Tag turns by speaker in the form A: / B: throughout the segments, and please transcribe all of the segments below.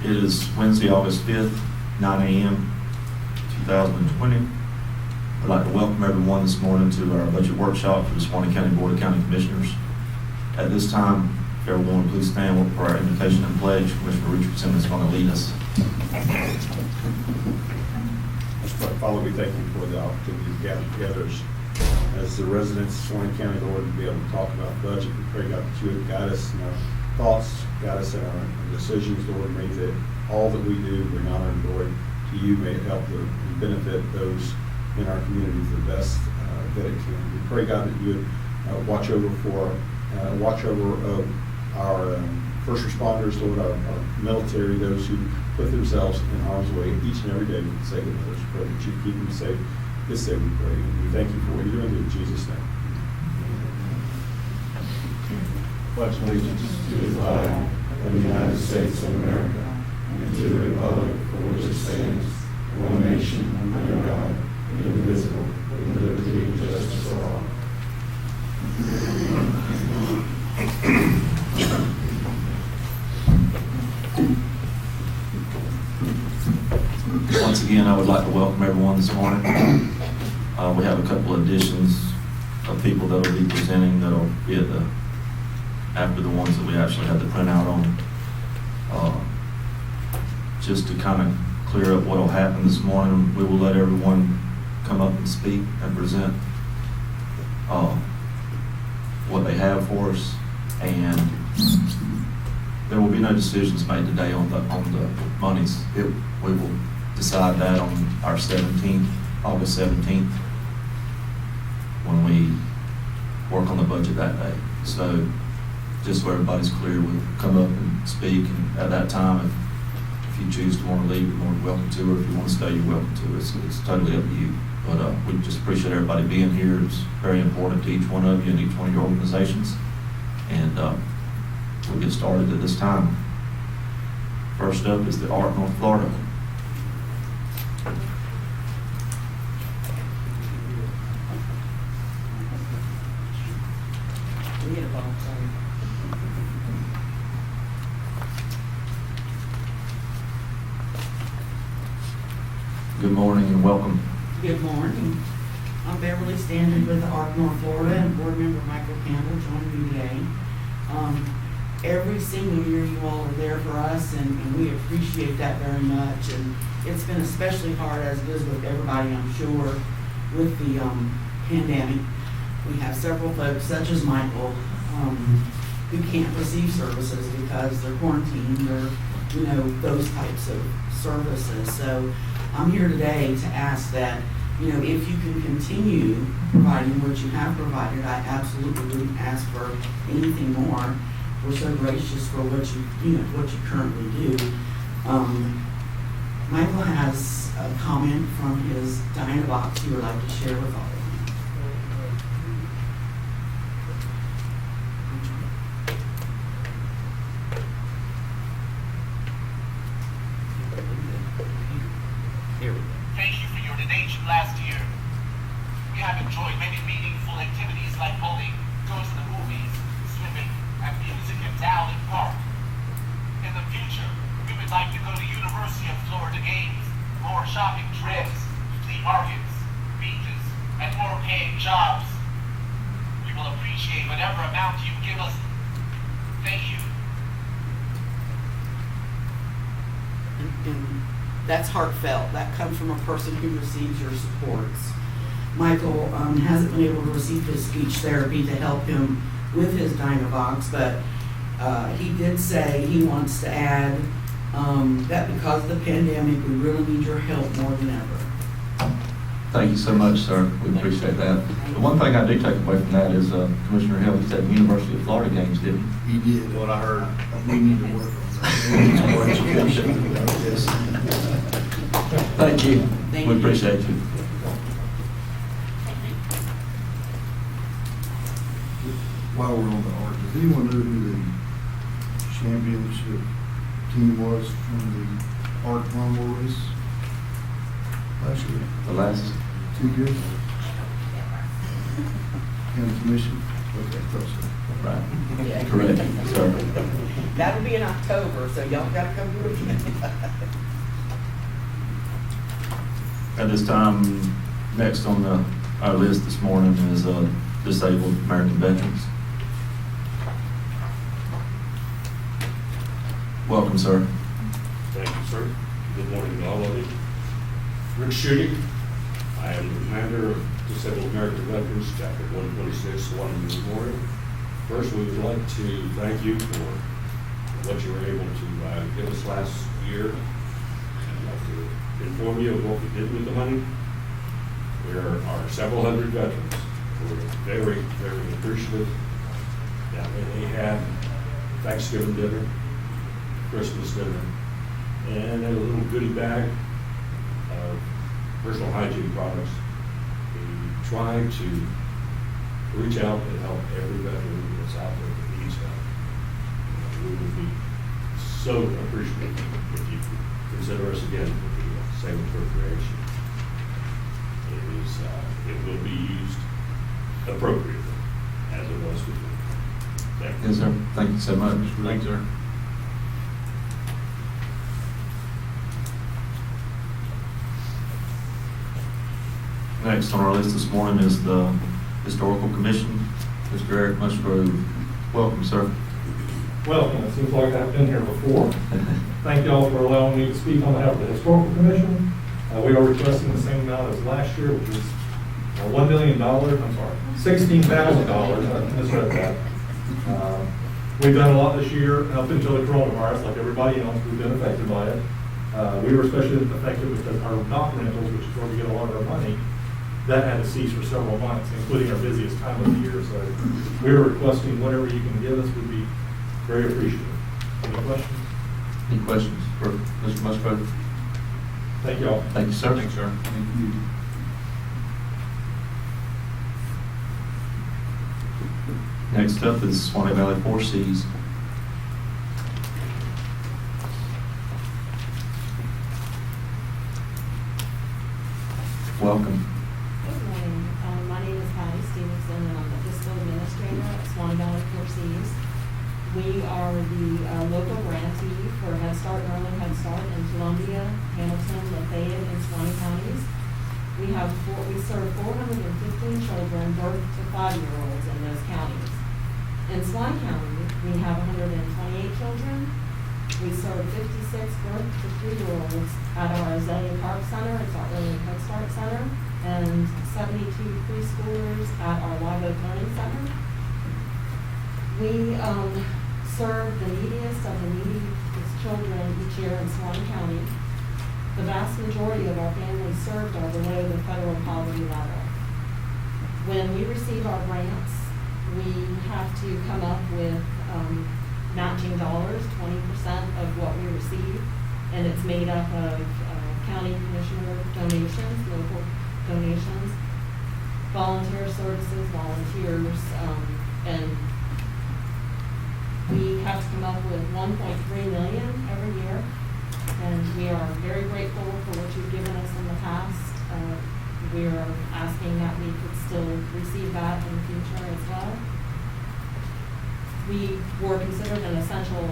A: It is Wednesday, August 5th, 9 a.m., 2020. I'd like to welcome everyone this morning to our budget workshop for the Suwannee County Board of County Commissioners. At this time, if everyone would please stand for our invitation and pledge. Commissioner Richardson is going to lead us.
B: Father, we thank you for the opportunity to gather together as the residents of Suwannee County, Lord, to be able to talk about budget. We pray, God, that you would guide us in our thoughts, guide us in our decisions, Lord. May that all that we do bring honor and glory to you. May it help and benefit those in our community the best that it can. We pray, God, that you would watch over our first responders, Lord, our military, those who put themselves in harm's way each and every day for the sake of others. We pray that you keep them safe. This day we pray. And we thank you for what you're doing in Jesus' name.
C: Pledge allegiance to the flag of the United States of America and to the republic for which it stands, one nation, under God, indivisible, with liberty and justice for all.
A: Once again, I would like to welcome everyone this morning. We have a couple of additions of people that will be presenting that will be at after the ones that we actually had to print out on. Just to kind of clear up what will happen this morning, we will let everyone come up and speak and present what they have for us, and there will be no decisions made today on the monies. We will decide that on our August 17th, when we work on the budget that day. So just so everybody's clear, we'll come up and speak, and at that time, if you choose to want to leave, you're more than welcome to, or if you want to stay, you're welcome to. It's totally up to you. But we just appreciate everybody being here. It's very important to each one of you and each one of your organizations. And we'll get started at this time. First up is the ARC North Florida. Good morning and welcome.
D: Good morning. I'm Beverly Standard with the ARC North Florida, and board member Michael Campbell joined me today. Every single year you all are there for us, and we appreciate that very much. And it's been especially hard, as it is with everybody, I'm sure, with the pandemic. We have several folks, such as Michael, who can't receive services because they're quarantined or, those types of services. So I'm here today to ask that, if you can continue providing what you have provided, I absolutely wouldn't ask for anything more. We're so gracious for what you currently do. Michael has a comment from his Dynavox he would like to share with all of you.
E: Thank you for your donation last year. We have enjoyed many meaningful activities like bowling, going to the movies, swimming, and music in Dowling Park. In the future, we would like to go to University of Florida games, more shopping trips, flea markets, beaches, and more paying jobs. We will appreciate whatever amount you give us. Thank you.
D: And that's heartfelt. That comes from a person who receives your supports. Michael hasn't been able to receive his speech therapy to help him with his Dynavox, but he did say he wants to add that because of the pandemic, we really need your help more than ever.
A: Thank you so much, sir. We appreciate that. The one thing I do take away from that is Commissioner Hill, he said University of Florida games, didn't he?
F: He did. What I heard. We need to work on that. We need more education about this.
A: Thank you.
D: Thank
A: We
D: you.
A: appreciate you.
F: While we're on the art, does anyone know who the championship team was from the art lawnmower race last year?
A: The last.
F: Too good? County Commission? Okay, thought so.
A: Right.
D: Yeah.
A: Correct, sir.
D: That'll be in October, so y'all gotta come to it again.
A: At this time, next on our list this morning is disabled American veterans. Welcome, sir.
G: Thank you, sir. Good morning to all of you. Rick Shooting. I am the commander of Disabled American Veterans, Chapter 126, Suwannee Memorial. First, we would like to thank you for what you were able to give us last year. I'd like to inform you of what we did with the money. There are several hundred veterans who are very, very appreciative that they had Thanksgiving dinner, Christmas dinner, and a little goodie bag of personal hygiene products. We try to reach out and help every veteran that's out there that needs help. We would be so appreciative if you could consider us again for the same appropriation. It will be used appropriately as it was before. Thank you.
A: Yes, sir. Thank you so much.
G: Thank you, sir.
A: Next on our list this morning is the Historical Commission. Mr. Eric Musgrove. Welcome, sir.
H: Welcome. It seems like I've been here before. Thank you all for allowing me to speak on behalf of the Historical Commission. We are requesting the same amount as last year, which is $1 million, I'm sorry, $16,000. I misread that. We've done a lot this year up until the coronavirus, like everybody else, we've been affected by it. We were especially affected because our dock rentals, which is where we get a lot of our money, that had to cease for several months, including our busiest time of the year. So we were requesting whatever you can give us would be very appreciative. Any questions?
A: Any questions for Mr. Musgrove?
H: Thank you all.
A: Thank you, sir. Thanks, sir.
F: Thank you.
A: Next up is Suwannee Valley Four Cs. Welcome.
I: Good morning. My name is Patty Stevenson, and I'm the fiscal administrator at Suwannee Valley Four Cs. We are the local grantee for Head Start and Early Head Start in Columbia, Hamilton, Lafayette, and Suwannee counties. We serve 415 children birth to 5-year-olds in those counties. In Suwannee County, we have 128 children. We serve 56 birth to 3-year-olds at our Azalea Park Center, it's our Early Head Start Center, and 72 preschoolers at our Live Oak Learning Center. We serve the neediest of the neediest children each year in Suwannee County. The vast majority of our families served are below the federal poverty level. When we receive our grants, we have to come up with matching dollars, 20% of what we receive, and it's made up of county commissioner donations, local donations, volunteer services, volunteers, and we have to come up with $1.3 million every year, and we are very grateful for what you've given us in the past. We are asking that we could still receive that in the future as well. We were considered an essential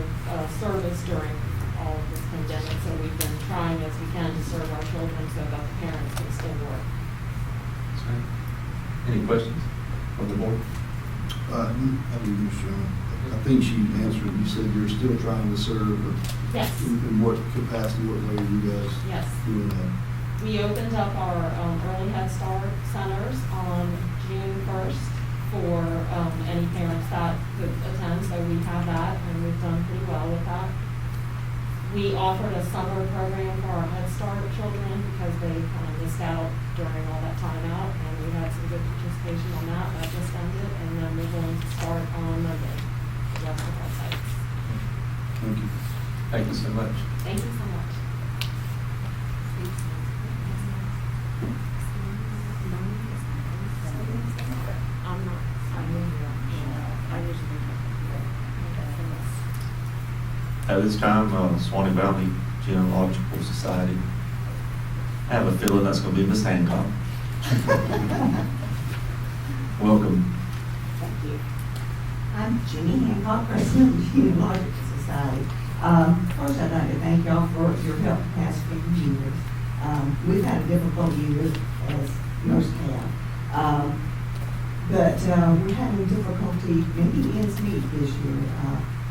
I: service during all of this pandemic, so we've been trying as we can to serve our children so that the parents can still work.
A: Any questions from the board?
F: I do, Mr. Chairman. I think she answered, you said you're still trying to serve.
I: Yes.
F: In what capacity, what way are you guys
I: Yes.
F: doing that?
I: We opened up our Early Head Start centers on June 1st for any parents that could attend, so we have that, and we've done pretty well with that. We offered a summer program for our Head Start children because they kind of missed out during all that time out, and we had some good participation on that. That just ended, and then we're going to start on Monday, the rest of our sites.
F: Thank you.
A: Thank you so much.
I: Thank you so much.
A: At this time, Suwannee Valley Genealogical Society. I have a feeling that's going to be Miss Hancock. Welcome.
I: Thank you.
J: I'm Jenny Hancock, President of the Genealogical Society. First, I'd like to thank y'all for your help the past few years. We've had a difficult year, as most have. But we're having difficulty making ends meet this year.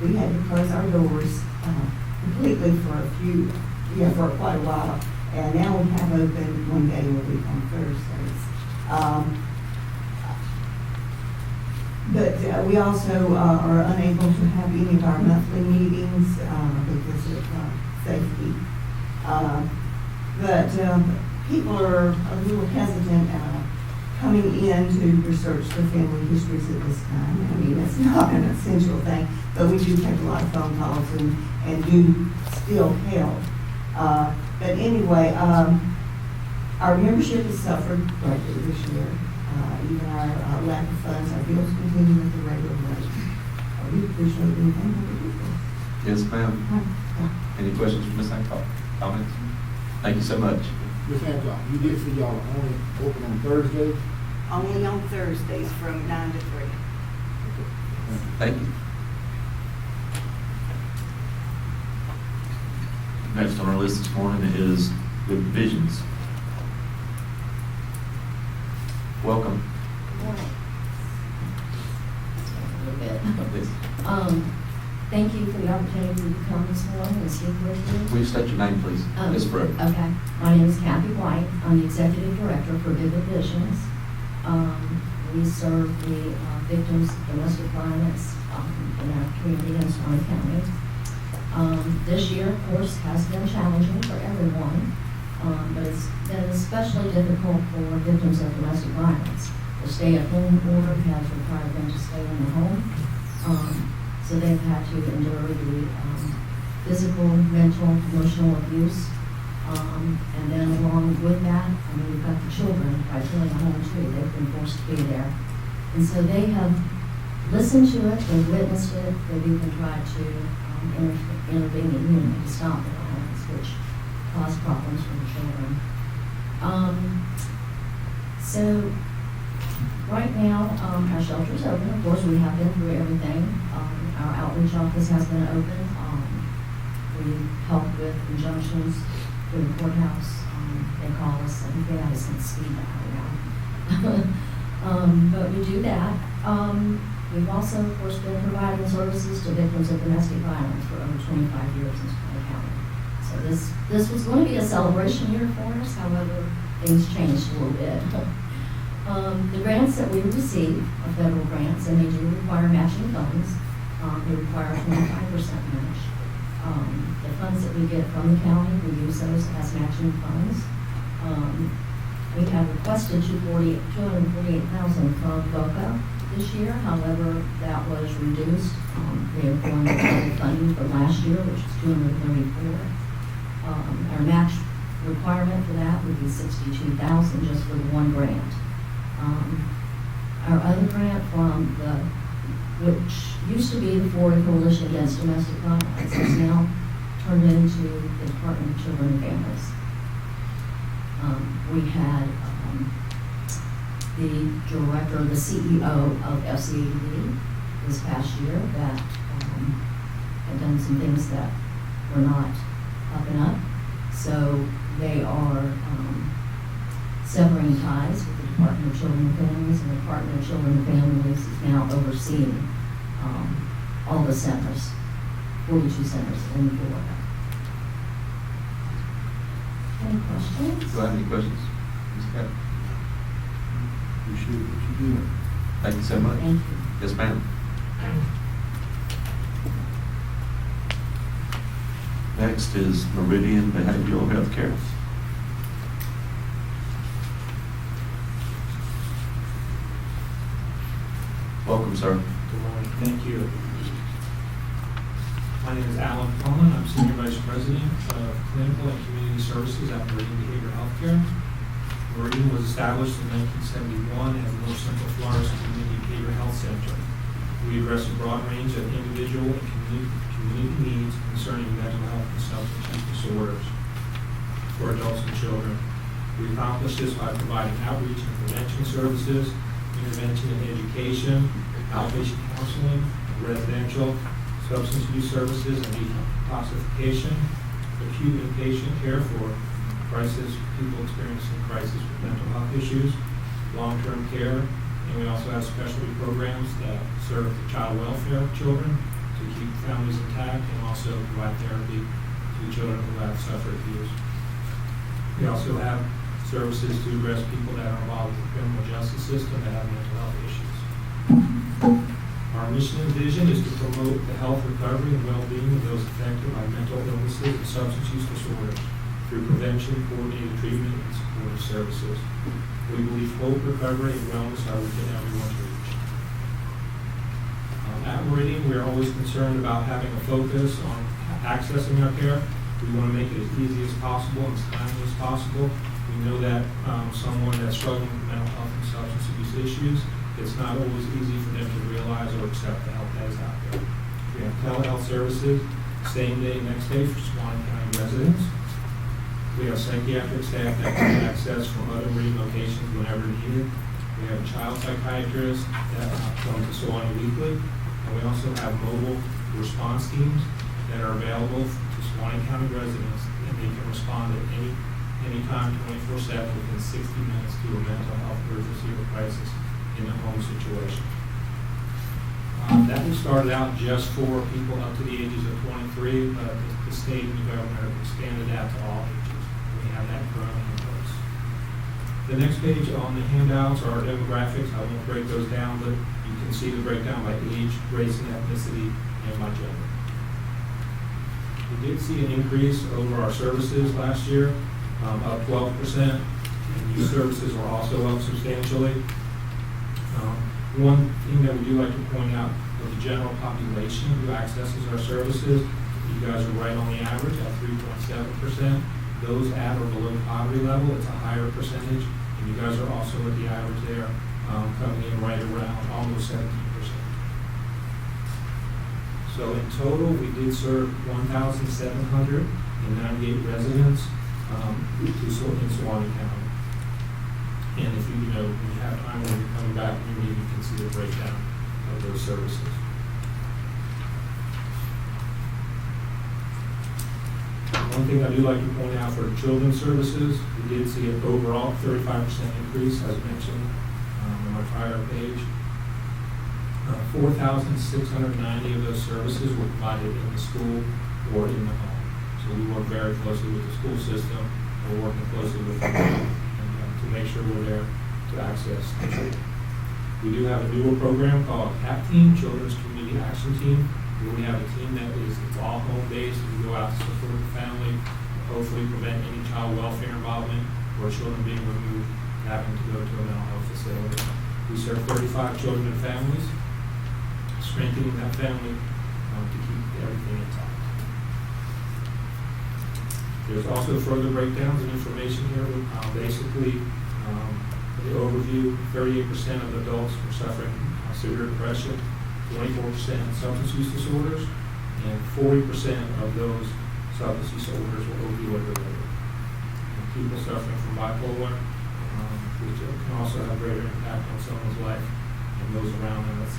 J: We had to close our doors completely for quite a while. And now we have open one day a week on Thursdays. But we also are unable to have any of our monthly meetings because of safety. But people are a little hesitant coming in to research their family histories at this time. I mean, it's not an essential thing, but we do take a lot of phone calls and do still help. But anyway, our membership has suffered greatly this year. Even our lack of funds, our bills continue at the regular rate. We appreciate anything that we do.
A: Yes, ma'am. Any questions for Ms. Hancock? Comments? Thank you so much.
F: Ms. Hancock, you did say y'all are only open on Thursdays?
J: Only on Thursdays from 9 to 3.
A: Thank you. Next on our list this morning is the visions. Welcome.
K: Good morning. A little bit.
A: Yes.
K: Thank you for the opportunity to come this morning and speak with you.
A: Will you state your name, please? Ms. Brooke.
K: Okay. My name is Kathy White. I'm the Executive Director for Vivid Visions. We serve the victims of domestic violence in our community in Suwannee County. This year, of course, has been challenging for everyone, but it's been especially difficult for victims of domestic violence. The stay-at-home order has required them to stay in the home. So they've had to endure the physical, mental, emotional abuse. And then along with that, I mean, we've got the children by filling the home too. They've been forced to be there. And so they have listened to it, they've witnessed it, they've even tried to intervene immediately to stop the violence, which caused problems for the children. So right now, our shelter's open. Of course, we have been through everything. Our outreach office has been open. We help with injunctions through the courthouse. They call us, I think they have us in speed dial now. But we do that. We've also, of course, been providing services to victims of domestic violence for over 25 years in Suwannee County. So this was going to be a celebration year for us. However, things changed a little bit. The grants that we receive are federal grants, and they do require matching funds. They require 25% match. The funds that we get from the county, we use those as matching funds. We have requested $248,000 from VOCA this year. However, that was reduced. They are going to get funding from last year, which was $234,000. Our match requirement for that would be $62,000 just for the one grant. Our other grant from which used to be the Florida Coalition Against Domestic Violence, is now turned into the Department of Children and Families. We had the director, the CEO of FCAD this past year that had done some things that were not up and up. So they are severing ties with the Department of Children and Families, and the Department of Children and Families is now overseeing all the centers, 42 centers in Florida. Any questions?
A: Do I have any questions? Ms. Cat?
F: Appreciate what you do.
A: Thank you so much.
K: Thank you.
A: Yes, ma'am. Next is Meridian Behavioral Health Care. Welcome, sir.
L: Good morning. Thank you. My name is Alan Cullen. I'm Senior Vice President of Clinical and Community Services at Meridian Behavioral Healthcare. Meridian was established in 1971 as the North Central Florida's Community Behavioral Health Center. We address a broad range of individual and community needs concerning mental health and substance use disorders for adults and children. We accomplish this by providing outreach and prevention services, intervention and education, outpatient counseling, residential substance use services and detoxification, acute inpatient care for people experiencing crisis with mental health issues, long-term care, and we also have specialty programs that serve the child welfare of children to keep families intact and also provide therapy to children who have suffered abuse. We also have services to address people that are involved with the criminal justice system that have mental health issues. Our mission and vision is to promote the health, recovery, and well-being of those affected by mental illnesses and substance use disorders through prevention, coordinated treatment, and supportive services. We believe hope, recovery, and wellness are within everyone's reach. At Meridian, we are always concerned about having a focus on accessing our care. We want to make it as easy as possible and as timely as possible. We know that someone that's struggling with mental health and substance abuse issues, it's not always easy for them to realize or accept the help that is out there. We have telehealth services, same day, next day for Suwannee County residents. We have psychiatric staff that can access from other Meridian locations whenever needed. We have a child psychiatrist that comes to Suwannee weekly. And we also have mobile response teams that are available to Suwannee County residents, and they can respond at any time, 24/7, within 60 minutes to a mental health emergency or crisis in a home situation. That was started out just for people up to the ages of 23, but the state and the governor have expanded that to all ages. We have that currently in place. The next page on the handouts are our demographics. I won't break those down, but you can see the breakdown by age, race, and ethnicity, and by gender. We did see an increase over our services last year, up 12%, and youth services are also up substantially. One thing that we do like to point out with the general population who accesses our services, you guys are right on the average at 3.7%. Those at or below poverty level, it's a higher percentage, and you guys are also at the average there, coming in right around almost 17%. So in total, we did serve 1,798 residents in Suwannee County. And if you when you have time when you're coming back, you can see the breakdown of those services. One thing I do like to point out for children's services, we did see an overall 35% increase, as mentioned on my prior page. 4,690 of those services were provided in the school or in the home. So we work very closely with the school system. We're working closely with them to make sure we're there to access the children. We do have a newer program called CAP Team, Children's Community Action Team, where we have a team that is all home-based. We go out to support the family, hopefully prevent any child welfare involvement or children being removed and having to go to a mental health facility. We serve 35 children and families, strengthening that family to keep everything intact. There's also further breakdowns and information here. Basically, the overview, 38% of adults were suffering severe depression, 24% substance use disorders, and 40% of those substance use disorders were opioid related. And people suffering from bipolar, which can also have greater impact on someone's life, and those around them at 16%.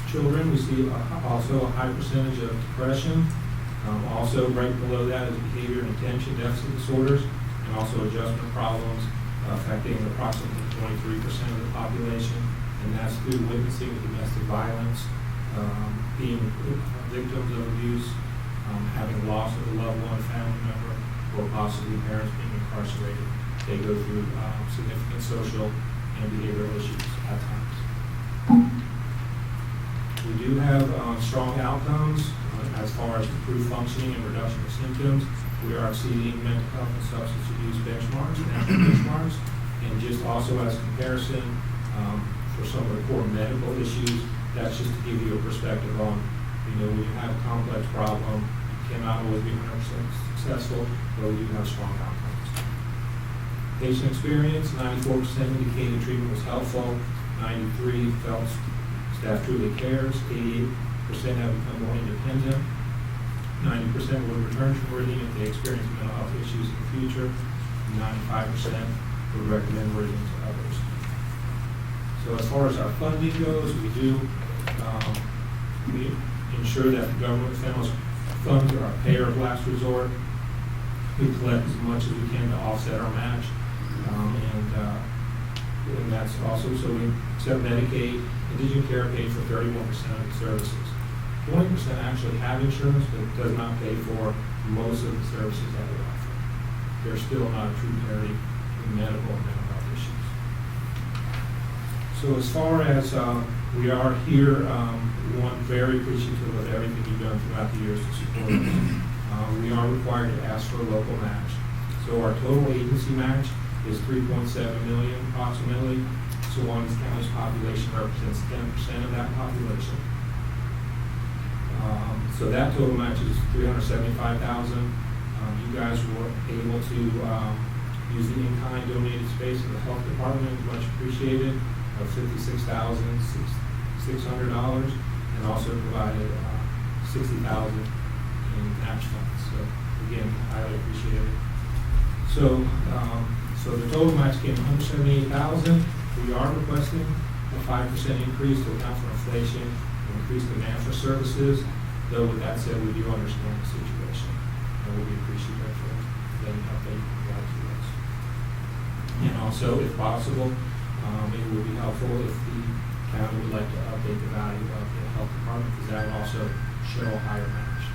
L: Children, we see also a high percentage of depression. Also right below that is behavior and attention deficit disorders, and also adjustment problems affecting approximately 23% of the population, and that's through witnessing domestic violence, being victims of abuse, having loss of a loved one, family member, or possibly parents being incarcerated. They go through significant social and behavioral issues at times. We do have strong outcomes as far as improved functioning and reduction of symptoms. We are exceeding mental health and substance abuse benchmarks, national benchmarks, and just also as comparison for some of the core medical issues, that's just to give you a perspective on, when you have a complex problem, you cannot always be 100% successful, but we do have strong outcomes. Patient experience, 94% indicated treatment was helpful, 93% felt staff truly cares, 88% have become more independent, 90% would return to Meridian if they experience mental health issues in the future, 95% would recommend Meridian to others. So as far as our funding goes, we ensure that the government funds are our payer of last resort. We collect as much as we can to offset our match. And that's also, so we accept Medicaid. Indigent Care paid for 31% of the services. 20% actually have insurance, but it does not pay for most of the services that we offer. They're still not a true parity in medical and mental health issues. So as far as we are here, one, very appreciative of everything you've done throughout the years to support us. We are required to ask for a local match. So our total agency match is $3.7 million approximately. Suwannee County's population represents 10% of that population. So that total match is $375,000. You guys were able to use the in-kind donated space of the health department, much appreciated, of $56,600, and also provided $60,000 in match funds. So again, highly appreciated. So the total match came $178,000. We are requesting a 5% increase to account for inflation and increased demand for services. Though with that said, we do understand the situation, and we'll be appreciative for any help they provide to us. And also, if possible, it would be helpful if the county would like to update the value of the health department, because that would also show a higher match.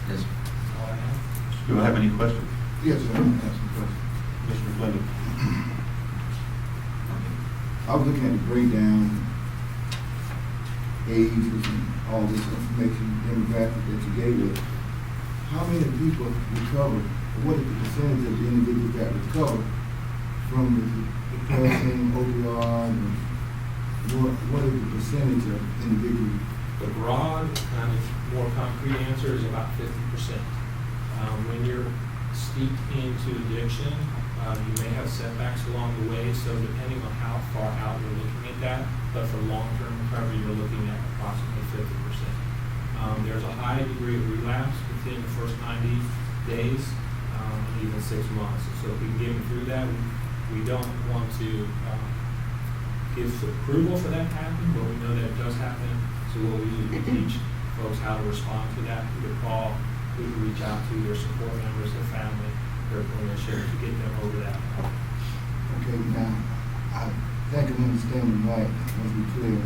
A: Yes.
L: That's all I have.
A: Do I have any questions?
F: Yes, sir. I have some questions.
A: Mr. Clinton?
F: I was looking at the breakdown, ages and all this information, demographic that you gave us. How many people recovered, or what is the percentage of the individuals that recovered from the depression, opioid, and what is the percentage of individuals?
L: The broad, kind of more concrete answer is about 50%. When you're steeped into addiction, you may have setbacks along the way, so depending on how far out you're looking at that, but for long-term recovery, you're looking at approximately 50%. There's a high degree of relapse within the first 90 days, and even 6 months. So if we can get them through that, we don't want to give approval for that to happen, but we know that it does happen. So what we do is we teach folks how to respond to that. We can call, we can reach out to their support members, their family, their clinician to get them over that.
F: Okay, now, I think I'm understanding right, let's be clear.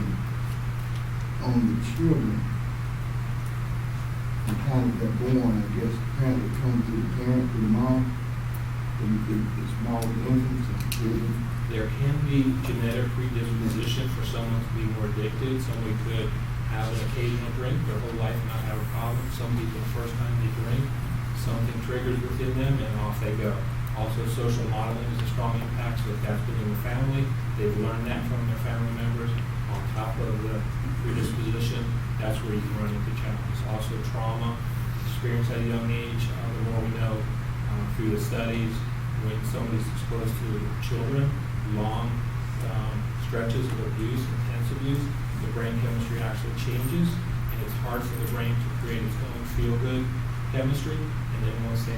F: On the children, the kind that born, I guess, apparently comes through the parent, through the mom, the small infants and children.
L: There can be genetic predisposition for someone to be more addicted. Somebody could have an occasional drink their whole life and not have a problem. Some people, the first time they drink, something triggers within them and off they go. Also, social modeling is a strong impact. So if that's been in the family, they've learned that from their family members. On top of the predisposition, that's where you can run into challenges. Also, trauma, experience at a young age. The more we know through the studies, when somebody's exposed to children, long stretches of abuse, intense abuse, the brain chemistry actually changes, and it's hard for the brain to create its own feel-good chemistry. And then once they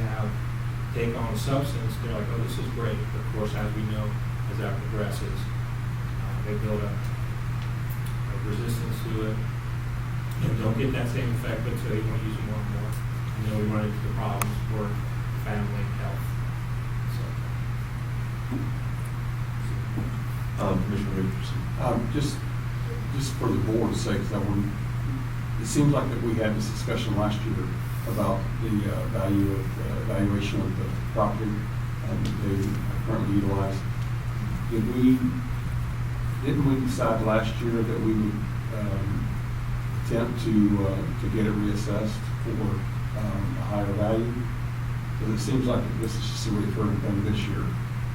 L: take on a substance, they're like, oh, this is great. But of course, as we know, as that progresses, they build a resistance to it, and don't get that same effect, but so they want to use it more and more. And then we run into the problems, work, family, health.
A: Commissioner Richardson?
B: Just for the board's sake, it seems like that we had this discussion last year about the valuation of the property that they currently utilize. Didn't we decide last year that we would attempt to get it reassessed for a higher value? Because it seems like this is just a recurring thing this year,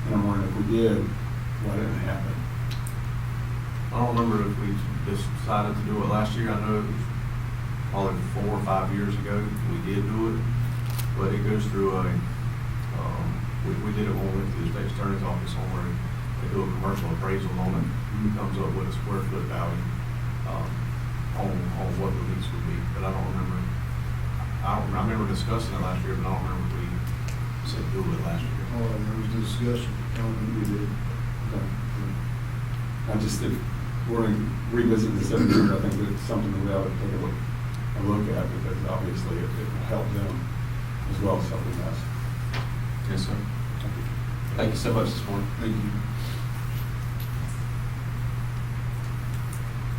B: and I'm wondering if we did, why didn't it happen?
A: I don't remember if we just decided to do it last year. I know it was probably 4 or 5 years ago we did do it, but it goes through we did it when we went to the state attorney's office on where they do a commercial appraisal on it. It comes up with a square foot value on what the lease would be, but I don't remember. I remember discussing it last year, but I don't remember if we
C: said do it last year.
F: Oh, and there was a discussion, we did.
B: I just, if we're going to revisit this every year, I think that it's something that we ought to take a look at, because obviously it will help them as well as helping us.
A: Yes, sir. Thank you so much this morning.
B: Thank you.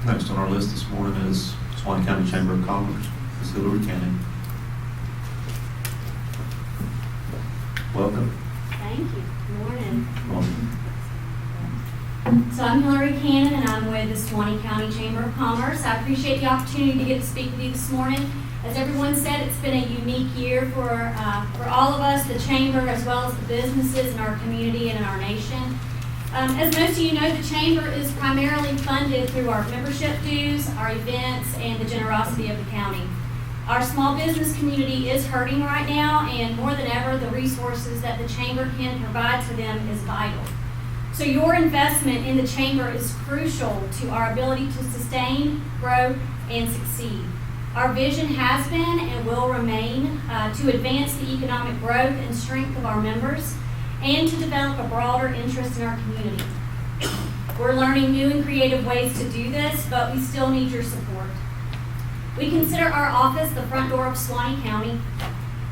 A: Next on our list this morning is Suwannee County Chamber of Commerce, Ms. Hillary Cannon. Welcome.
M: Thank you. Good morning.
A: Welcome.
M: So I'm Hillary Cannon, and I'm with the Suwannee County Chamber of Commerce. I appreciate the opportunity to get to speak with you this morning. As everyone said, it's been a unique year for all of us, the Chamber, as well as the businesses in our community and in our nation. As most of you know, the Chamber is primarily funded through our membership dues, our events, and the generosity of the county. Our small business community is hurting right now, and more than ever, the resources that the Chamber can provide to them is vital. So your investment in the Chamber is crucial to our ability to sustain, grow, and succeed. Our vision has been and will remain to advance the economic growth and strength of our members and to develop a broader interest in our community. We're learning new and creative ways to do this, but we still need your support. We consider our office the front door of Suwannee County,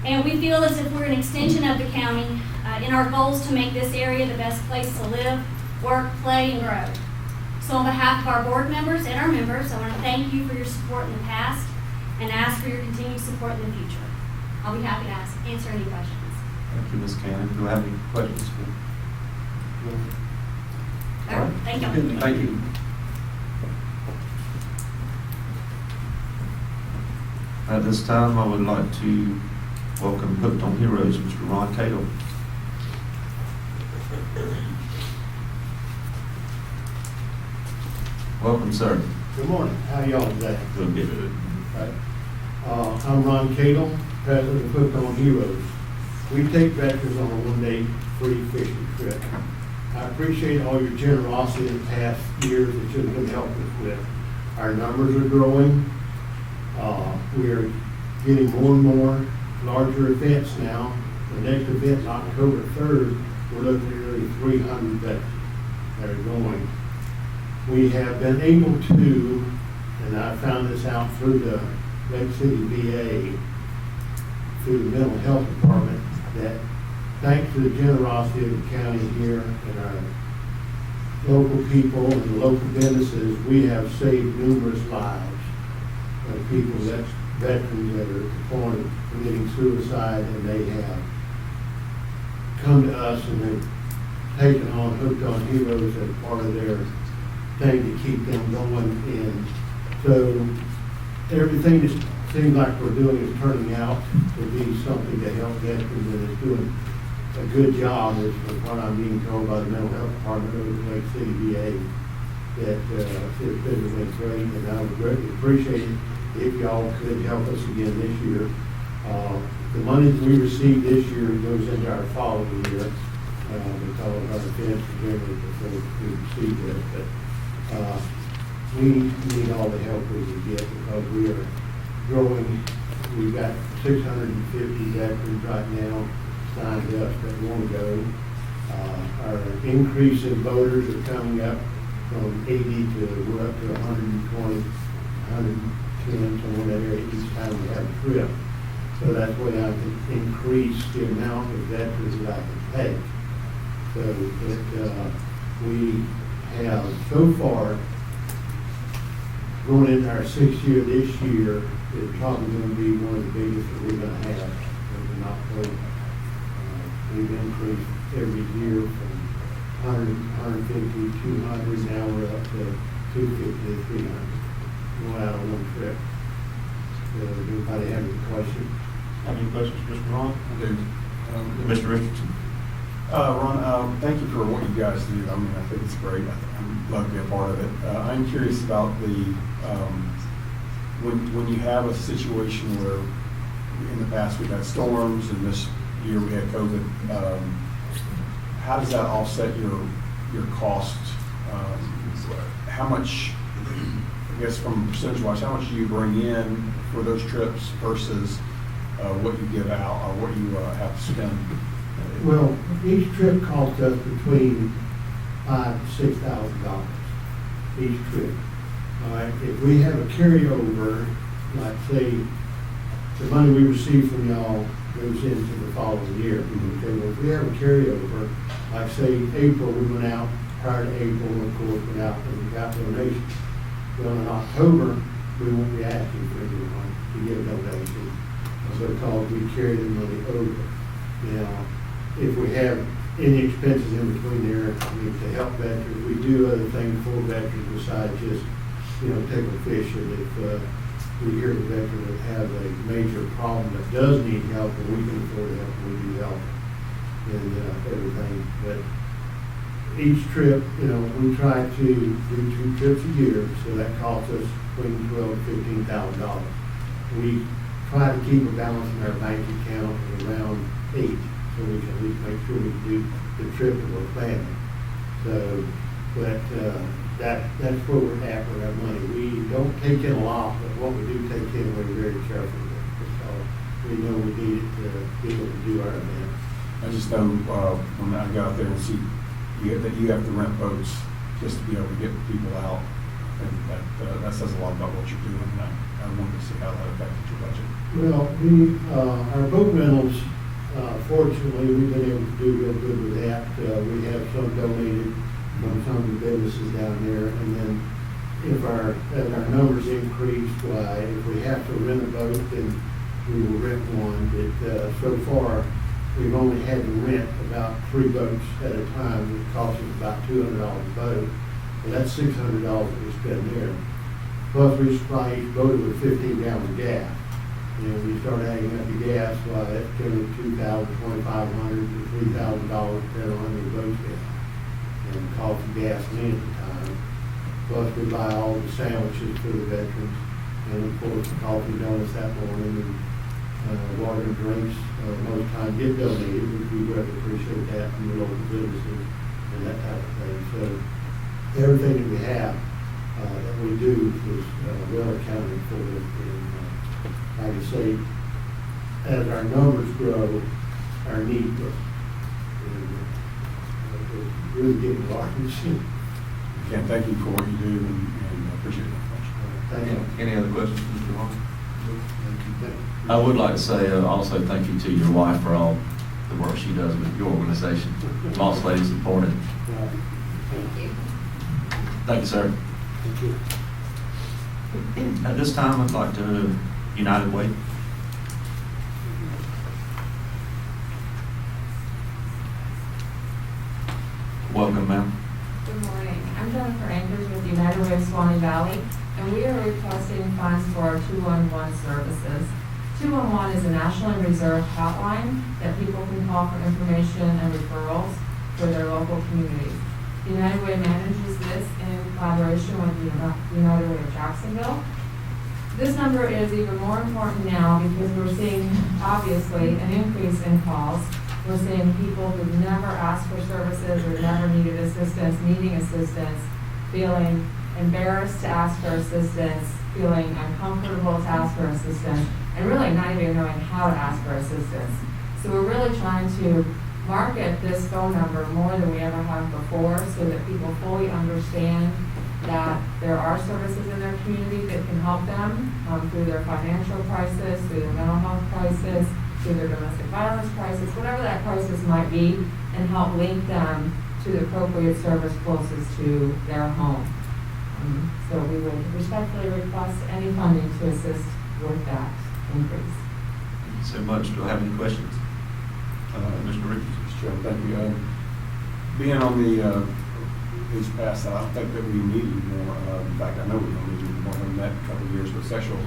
M: and we feel as if we're an extension of the county in our goals to make this area the best place to live, work, play, and grow. So on behalf of our board members and our members, I want to thank you for your support in the past and ask for your continued support in the future. I'll be happy to answer any questions.
A: Thank you, Ms. Cannon. Do we have any questions?
M: All right, thank you.
A: Thank you. At this time, I would like to welcome Hooked on Heroes, Mr. Ron Cato. Welcome, sir.
N: Good morning. How y'all today?
A: Good. Good.
N: Right. I'm Ron Cato, president of Hooked on Heroes. We take veterans on a one-day free fishing trip. I appreciate all your generosity in the past years that you've been helping us with. Our numbers are growing. We are getting more and more larger events now. The next event, October 3rd, we're looking at nearly 300 veterans that are going. We have been able to, and I found this out through the Lake City VA, through the mental health department, that thanks to the generosity of the county here and our local people and the local businesses, we have saved numerous lives of people, that's veterans that are deployed committing suicide, and they have come to us and they've taken on Hooked on Heroes as part of their thing to keep them going. And so everything that seems like we're doing is turning out to be something to help veterans, and it's doing a good job, is what I'm being told by the mental health department over the Lake City VA, that it's been great, and I would greatly appreciate it if y'all could help us again this year. The money that we receive this year goes into our following year, because our events are generally before we receive this, but we need all the help we can get, because we are growing. We've got 650 veterans right now signed up that want to go. Our increase in voters are coming up from 80 to, we're up to 120, 110, somewhere in that area each time we have a trip. So that's why I can increase the amount of veterans that I can take. So that we have so far, going into our 6th year this year, it's probably going to be one of the biggest that we're going to have in October. We've increased every year from 100, 150, 200, now we're up to 250 to 300. Going out on one trip. Does anybody have any questions?
A: Have any questions, Mr. Ron?
B: I do.
A: Mr. Richardson?
B: Ron, thank you for what you guys do. I mean, I think it's great. I'd love to be a part of it. I'm curious about the, when you have a situation where in the past we've had storms and this year we had COVID, how does that offset your cost? How much, I guess from percentage-wise, how much do you bring in for those trips versus what you give out or what you have to spend
N: Well, each trip costs us between $5,000 to $6,000 each trip. All right, if we have a carryover, like say, the money we receive from y'all goes into the following year. Okay, well, if we have a carryover, like say April, we went out, prior to April, of course, went out and we got donations. Well, in October, we won't be asking for anyone to get a donation, so because we carry the money over. Now, if we have any expenses in between there, I mean, to help veterans, we do other things for veterans besides just, tickle fish. And if we hear the veteran that has a major problem that does need help, and we can afford help, we do help and everything. But each trip, we try to do 2 trips a year, so that costs us between $12,000 to $15,000. We try to keep a balance in our bank account of around 8, so we can at least make sure we do the trip that we're planning. So, but that's where we're at with our money. We don't take in a lot, but what we do take in, we're very careful with, because we know we need it to be able to do our event.
B: I just know, when I got out there and see that you have to rent boats just to be able to get people out, I think that says a lot about what you're doing, and I wanted to see how that affected your budget.
N: Well, our boat rentals, fortunately, we've been able to do real good with that. We have some donated from some of the businesses down there, and then as our numbers increase, why, if we have to rent a boat, then we will rent one. So far, we've only had to rent about 3 boats at a time. It costs us about $200 a boat. Well, that's $600 that we spend there. Plus, we supply each boat with 15 gallons of gas. And when you start adding up the gas, well, that's generally $2,000, $2,500 to $3,000 depending on how many boats we have. And the cost of gasoline at the time. Plus, we buy all the sandwiches for the veterans. And of course, the coffee donuts that morning, and water and drinks most times get donated, which we really appreciate that from the local businesses and that type of thing. So everything that we have that we do is well accounted for. And like I say, as our numbers grow, our need grows. And it's really getting large.
B: Again, thank you for what you do, and appreciate it very much.
N: Thank you.
A: Any other questions, Mr. Hall?
N: Thank you.
A: I would like to say also thank you to your wife for all the work she does with your organization. Boss Lady supported.
I: Thank you.
A: Thank you, sir.
N: Thank you.
A: At this time, I'd like to United Way. Welcome, ma'am.
O: Good morning. I'm Jennifer Anchors with United Way of Suwannee Valley, and we are requesting funds for our 211 services. 211 is a nationally reserved hotline that people can call for information and referrals for their local communities. United Way manages this in collaboration with United Way of Jacksonville. This number is even more important now because we're seeing, obviously, an increase in calls. We're seeing people who've never asked for services or never needed assistance, needing assistance, feeling embarrassed to ask for assistance, feeling uncomfortable to ask for assistance, and really not even knowing how to ask for assistance. So we're really trying to market this phone number more than we ever have before so that people fully understand that there are services in their community that can help them through their financial crisis, through their mental health crisis, through their domestic violence crisis, whatever that crisis might be, and help link them to the appropriate service closest to their home. So we would respectfully request any funding to assist with that increase.
A: Thank you so much. Do I have any questions? Mr. Richards?
B: Mr. Chairman, thank you. Being on the these past, I don't think that we need more. In fact, I know we don't need more than that in a couple of years. But sexual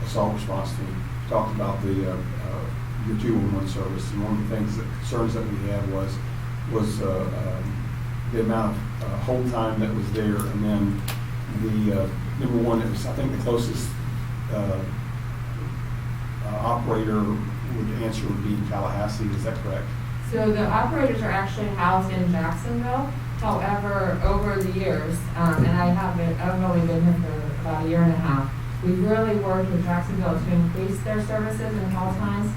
B: assault response team talked about the your 211 service, and one of the things, that concerns that we had was the amount of hold time that was there, and then the number one, it was, I think the closest operator would answer would be Tallahassee. Is that correct?
O: So the operators are actually housed in Jacksonville. However, over the years, and I've only been here for about a year and a half, we've really worked with Jacksonville to increase their services and call times.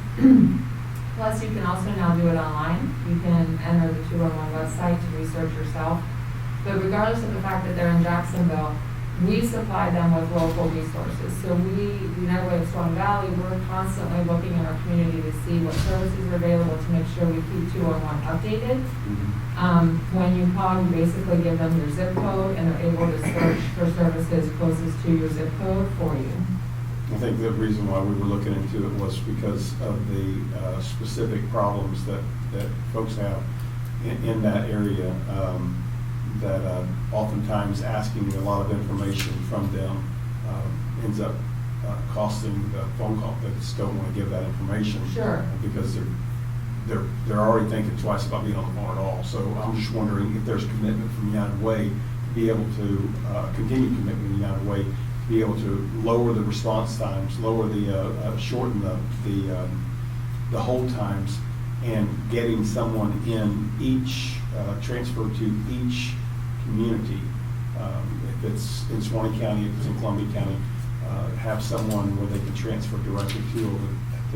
O: Plus, you can also now do it online. You can enter the 211 website to research yourself. But regardless of the fact that they're in Jacksonville, we supply them with local resources. So we, United Way of Suwannee Valley, we're constantly looking in our community to see what services are available to make sure we keep 211 updated. When you call, you basically give them your zip code and they're able to search for services closest to your zip code for you.
B: I think the reason why we were looking into it was because of the specific problems that folks have in that area, that oftentimes asking a lot of information from them ends up costing the phone call. They just don't want to give that information.
O: Sure.
B: Because they're already thinking twice about being on the phone at all. So I'm just wondering if there's commitment from United Way to be able to continue commitment from United Way to be able to lower the response times, lower the shorten the hold times, and getting someone in each transfer to each community. If it's in Suwannee County, if it's in Columbia County, have someone where they can transfer directly to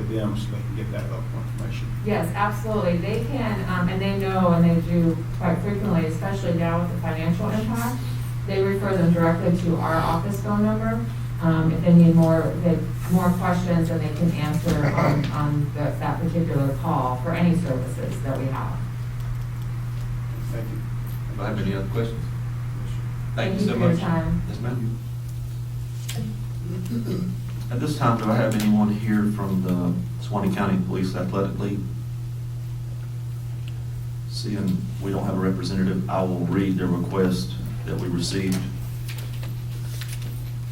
B: them so they can get that local information.
O: Yes, absolutely. They can, and they know, and they do quite frequently, especially now with the financial impact, they refer them directly to our office phone number. If they need more questions, then they can answer on that particular call for any services that we have.
B: Thank you.
A: Do I have any other questions?
O: Thank
A: you
O: you
A: so
O: for your
A: much.
O: time.
A: Yes, ma'am. At this time, do I have anyone here from the Suwannee County Police Athletic League? Seeing we don't have a representative, I will read the request that we received.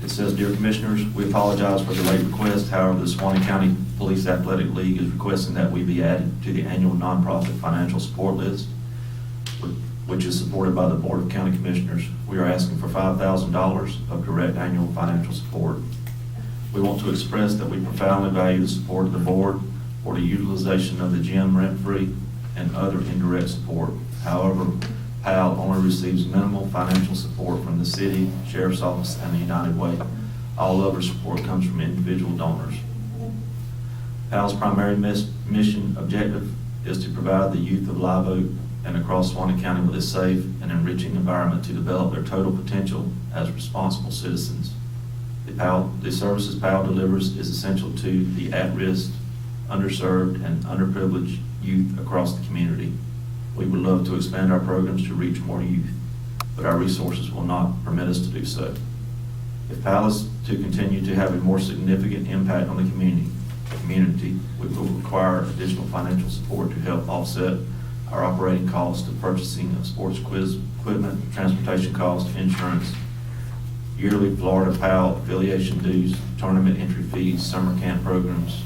A: It says, "Dear Commissioners, we apologize for the late request. However, the Suwannee County Police Athletic League is requesting that we be added to the annual nonprofit financial support list, which is supported by the Board of County Commissioners. We are asking for $5,000 of direct annual financial support. We want to express that we profoundly value the support of the board for the utilization of the gym rent-free and other indirect support. However, PAL only receives minimal financial support from the city, sheriff's office, and the United Way. All other support comes from individual donors. PAL's primary mission objective is to provide the youth of Live Oak and across Suwannee County with a safe and enriching environment to develop their total potential as responsible citizens. The services PAL delivers is essential to the at-risk, underserved, and underprivileged youth across the community. We would love to expand our programs to reach more youth, but our resources will not permit us to do so. If PAL is to continue to have a more significant impact on the community, we will require additional financial support to help offset our operating costs of purchasing of sports equipment, transportation costs, insurance, yearly Florida PAL affiliation dues, tournament entry fees, summer camp programs,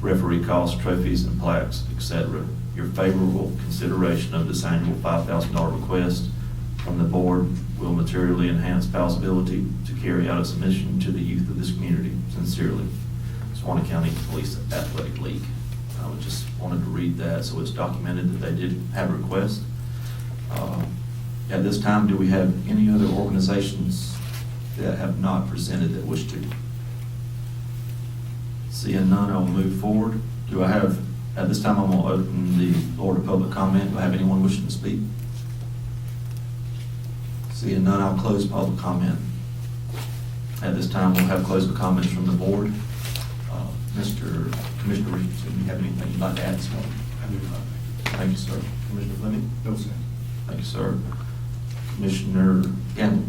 A: referee costs, trophies, and plaques, etc. Your favorable consideration of this annual $5,000 request from the board will materially enhance PAL's ability to carry out its mission to the youth of this community. Sincerely, Suwannee County Police Athletic League. I just wanted to read that so it's documented that they did have a request. At this time, do we have any other organizations that have not presented that wish to? Seeing none, I will move forward. Do I have, at this time, I'm going to open the floor to public comment. Do I have anyone wishing to speak? Seeing none, I'll close public comment. At this time, we'll have closing comments from the board. Mr. Commissioner Richardson, do you have anything you'd like to add this morning?
B: I do not.
A: Thank you, sir. Commissioner Fleming?
F: No, sir.
A: Thank you, sir. Commissioner Gamble?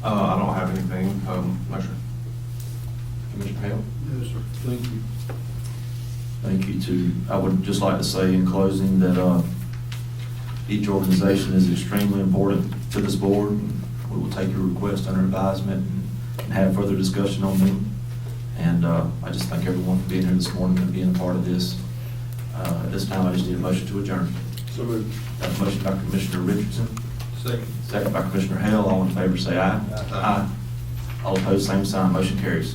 C: I don't have anything, no, sir.
A: Commissioner Hale?
F: Yes, sir. Thank you.
A: Thank you too. I would just like to say in closing that each organization is extremely important to this board. We will take your request under advisement and have further discussion on them. And I just thank everyone for being here this morning and being a part of this. At this time, I just need a motion to adjourn.
B: So moved.
A: Have a motion by Commissioner Richardson.
F: Second.
A: Second by Commissioner Hale. All in favor say aye. Aye. All opposed, same sign. Motion carries.